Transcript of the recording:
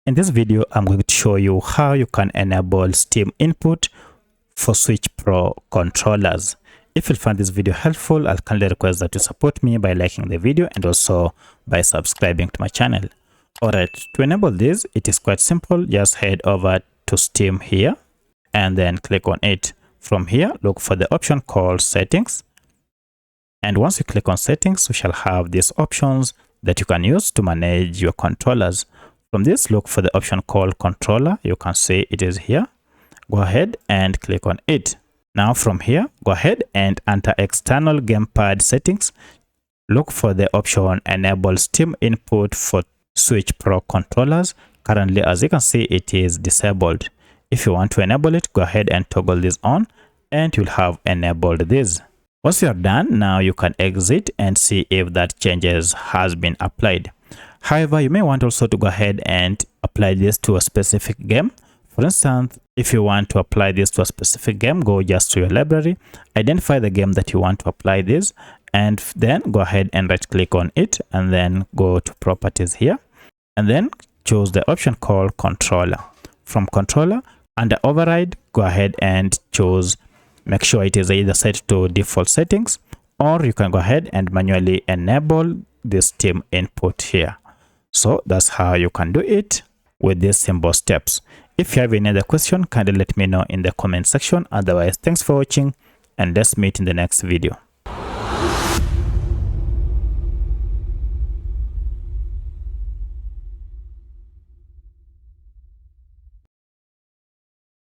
In this video, I'm going to show you how you can enable Steam input for Switch Pro controllers. If you find this video helpful, I'll kindly request that you support me by liking the video and also by subscribing to my channel. Alright, to enable this, it is quite simple. Just head over to Steam here and then click on it. From here, look for the option called Settings. And once you click on Settings, we shall have these options that you can use to manage your controllers. From this, look for the option called Controller. You can see it is here. Go ahead and click on it. Now from here, go ahead and enter external gamepad settings. Look for the option Enable Steam input for Switch Pro controllers. Currently, as you can see, it is disabled. If you want to enable it, go ahead and toggle this on and you'll have enabled this. Once you're done, now you can exit and see if that changes has been applied. However, you may want also to go ahead and apply this to a specific game. For instance, if you want to apply this to a specific game, go just to your library, identify the game that you want to apply this, and then go ahead and right click on it and then go to properties here and then choose the option called controller. From controller, under override, go ahead and choose, make sure it is either set to default settings, or you can go ahead and manually enable the Steam input here. So that's how you can do it with these simple steps. If you have any other question, kindly let me know in the comment section. Otherwise, thanks for watching and let's meet in the next video.